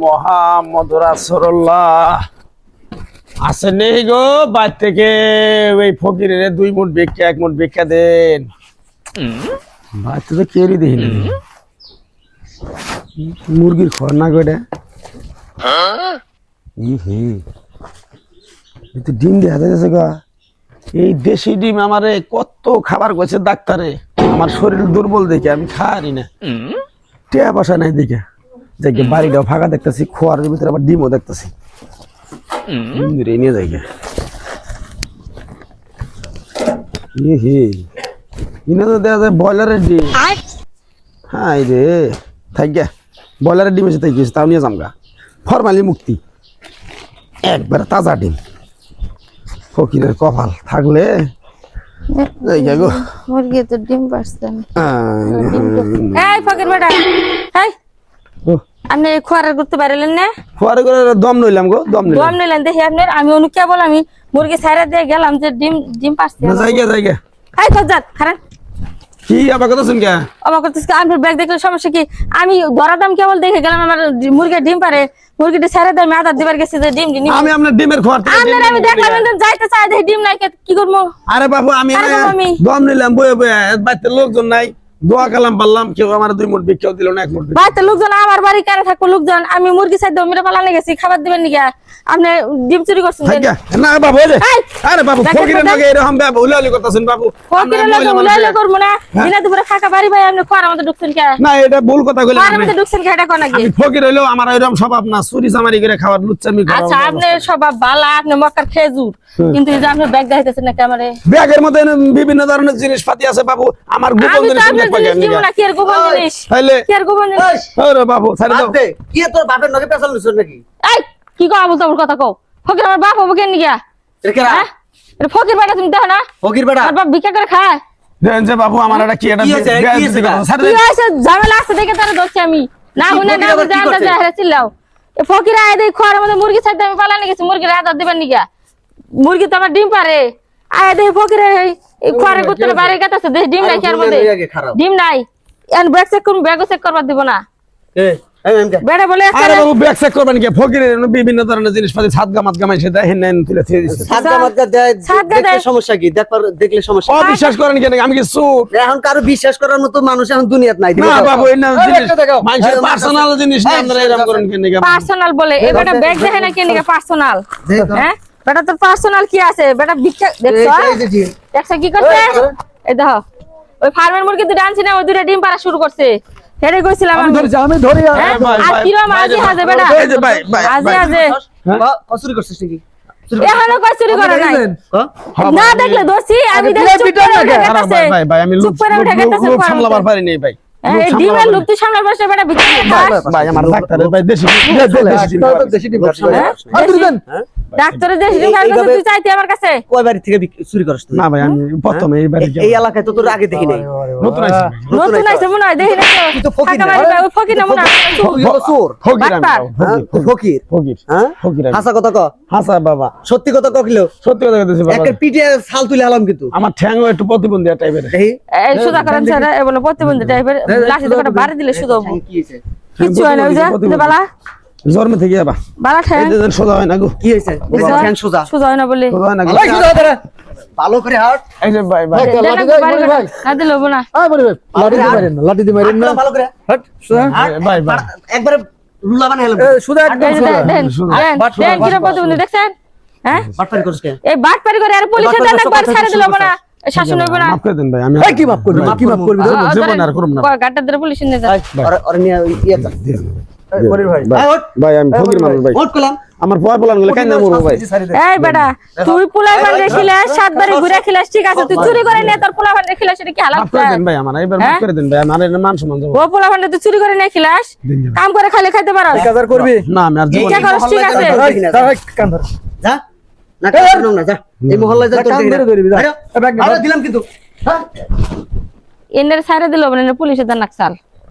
মোহাম্মদুর রাসূলুল্লাহ আছে নেই গো বাইর থেকে ওই ফকিরের 2 মুঠ ভিক্ষা 1 মুঠ ভিক্ষা দেন। বাইরে তো কেউই দেখি না, মুরগির খড় না গোটা ডিম দেখা যাচ্ছে গা। এই দেশি ডিম আমারে কত খাবার করেছে ডাক্তারে, আমার শরীর দুর্বল দেখে আমি খাই না, টিয়া পয়সা নাই দেখে যাই বাড়িটাও ফাঁকা দেখতেছি, খোয়ারের ভিতরে আবার ডিমও দেখতেছি, নিয়ে যাই তো দেখা যায় ব্রয়লারের ডিম। হ্যাঁ রে থাক গে, ব্রয়লারের ডিম এসে থাকি তাও নিয়ে যামগা, ফরমালি মুক্তি একবারে তাজা ডিম। ফকিরের কপাল থাকলে গো মুরগি তো ডিম পারছে না। এই ফকির বেটা, এই আপনি খোয়ার করতে পারলেন না? খোয়ার করে দম নইলাম গো, দম নইলেন দেখি আপনার। আমি অনু কেবল আমি মুরগি ছাইরা দিয়ে গেলাম যে ডিম পারছে না। যাই গে এই ফজাত খারান কি আবার কথা শুন কে অবাক করতেছ? আপনার ব্যাগ দেখলে সমস্যা কি? আমি ধরা দাম কেবল দেখে গেলাম আমার মুরগি ডিম পারে, মুরগিটা ছাইরা দিয়ে আমি আদার দিবার গেছি যে ডিম দিনি। আমি আপনার ডিমের খোয়ার আপনার আমি দেখলাম যাইতে চাই দেখি ডিম নাই, কি করবো? আরে বাবু আমি দম নিলাম বয়ে বয়ে, বাড়িতে লোকজন নাই, দোয়া কালাম পারলাম, কেউ আমার 2 মুঠ ভিক্ষাও দিল না, 1 মুঠ বাড়িতে লোকজন আমার বাড়ি কারে থাকবো লোকজন? আমি মুরগি ছাইদ মেরে পালানে গেছি, খাবার দিবেন নাকি? আপনি ডিম চুরি করছেন না বাবু? আরে বাবু ফকিরের লগে এরকম বাবু উলালি করতেছেন বাবু, ফকিরের লগে উলালি করব না? দিনা দুপুরে ফাঁকা বাড়ি ভাই আপনি খোয়ার মধ্যে ঢুকছেন কে? না এটা ভুল কথা কইলেন, খোয়ার মধ্যে ঢুকছেন কে এটা কোন নাকি? আমি ফকির হইলো আমার এরকম স্বভাব না, চুরি চামারি করে খাওয়ার লুচ্চামি করা। আচ্ছা আপনি স্বভাব বালা, আপনি মক্কার খেজুর, কিন্তু এই যে আপনি ব্যাগ দেখাইতেছেন না ক্যামেরায়, ব্যাগের মধ্যে বিভিন্ন ধরনের জিনিসপাতি আছে বাবু, আমার গোপন জিনিস কি আর গোপন জিনিস? তাইলে কি আর গোপন জিনিস? আরে বাবু ছাড় দাও। কি তোর বাপের নগে পেছাল নিছ নাকি? এই কি কও আবুল তাবুল কথা কও? ফকির আমার বাপ হবো কেন নিগা? হ্যাঁ এটা ফকির বেটা তুমি দেখো না? ফকির বেটা আমার বাপ ভিক্ষা করে খায়। দেন যে বাবু আমার এটা কি এটা কি হয়েছে? কি আছে ঝামেলা আছে দেখে তারা ধরছি আমি না গুনে না বুঝে আমরা যা হেরেছিলাম। এ ফকির আয় দেই খোয়ার মধ্যে মুরগি ছাইতে আমি পালানে গেছি, মুরগির আদার দিবেন নিগা? মুরগি তো আমার ডিম পারে, আয় দেই ফকির এই খোয়ারে করতে বাড়ি গাতাছে দেই ডিম নাই খার মধ্যে, ডিম নাই। এন ব্যাগ চেক করুন, ব্যাগ চেক করবার দিব না। বেটা বলে আরে বাবু ব্যাগ চেক করবেন কি? ফকিরের বিভিন্ন ধরনের জিনিসপাতি সাদগা মাদগা মাইছে দেখেন নেন তুলে দিয়ে দিছে। সাদগা মাদগা দেখলে সমস্যা কি? দেখলে সমস্যা কি? অবিশ্বাস করেন কেন? আমি কি চোর? এখন কারো বিশ্বাস করার মতো মানুষ এখন দুনিয়াতে নাই। না বাবু এই না জিনিস মানুষের পার্সোনাল জিনিস না, আপনারা এরকম করেন কেন? পার্সোনাল বলে এই বেটা ব্যাগ দেখে না কেন পার্সোনাল? হ্যাঁ বেটা তোর পার্সোনাল কি আছে? বেটা ভিক্ষা দেখছো? দেখছো কি করছে? এই দেখো ওই ফার্মের মুরগি দুটো আনছি না, ওই দুটো ডিম পাড়া শুরু করছে। হেরে কইছিলাম আমি ধরি আর কিরম আজি হাজে বেটা আজি হাজে চুরি করছিস নাকি? এখনো কই চুরি করে নাই না দেখলে দোষী আমি দেখছি ভাই আমি লোক সামলাবার পারি নাই ভাই। এই ডিমের লোক তুই সামনে বসে বেটা ভিক্ষা ভাই আমার ডাক্তারের ভাই দেশি ডাক্তারের দেশি ডিম খাই তুই চাইতি আমার কাছে? কয় বাড়ি থেকে চুরি করছিস তুই? না ভাই আমি প্রথম এই বাড়ি এই এলাকায় তো তোর আগে দেখি নাই। নতুন আইছি নতুন আইছে মনে হয় দেখি না তো ফাঁকা বাড়ি ভাই ওই ফকির না মনে হয় চোর ফকির ফকির ফকির হ্যাঁ ফকির হাসা কথা ক হাসা বাবা সত্যি কথা কখিলো সত্যি কথা কইতেছি বাবা। একটা পিঠে ছাল তুলে হলাম কিন্তু আমার ঠ্যাংও একটু প্রতিবন্ধী টাইপের। এই এই সুদা করেন স্যার এ বলে প্রতিবন্ধী টাইপের লাঠি তো বাড়ি দিলে সুদা কি হইছে? কিছু হয় না ওই যে বালা জন্ম থেকে আবা বালা ঠ্যাং সোজা হয় না গো। কি হইছে? ঠ্যাং সোজা সুদা হয় না বলে সোজা হয় না গো। ভালো সোজা ধরে ভালো করে হাট এই যে ভাই ভাই না দিল না লাঠি দিয়ে মারেন না ভালো করে হাট সোজা ভাই ভাই একবারে লুলা বানাই হলাম সুদা একদম সুদা দেন কিরম প্রতিবন্ধী দেখছেন? হ্যাঁ বাটপারি করছিস কে? এই বাটপারি করে আর পুলিশে দেন একবার ছেড়ে দিল না, শাসন হবে না। মাফ করে দেন ভাই, আমি কি মাফ করবি? কি মাফ করবি? জীবন আর করব না। গাড়টা ধরে পুলিশে নিয়ে যায়। আর নিয়ে ইয়া করির ভাই ভাই আমি ফকির মানুষ ভাই, ওট কলাম আমার পয় বলান গেলে কেন মরবো ভাই? এই বেটা তুই পোলাই মান রেখিলাস, 7 বারে ঘুরে খিলাস, ঠিক আছে তুই চুরি করে নিয়ে তোর পোলাই মান রেখিলাস, এটা কি হালাল? মাফ করে দেন ভাই, আমার এবার মাফ করে দেন ভাই, আমার এর মান সম্মান যাব। ও পোলাই মান তুই চুরি করে নিয়ে খিলাস, কাম করে খালি খাইতে পারস? 1000 করবি না আমি আর জীবন কি করস? ঠিক আছে কান ধর যা না কাজ না যা এই মহল্লায় যা তোর কান ধরে ধরবি যা আরে দিলাম কিন্তু হ্যাঁ এনের সাইরে দিল মানে পুলিশে দেন নাকসাল।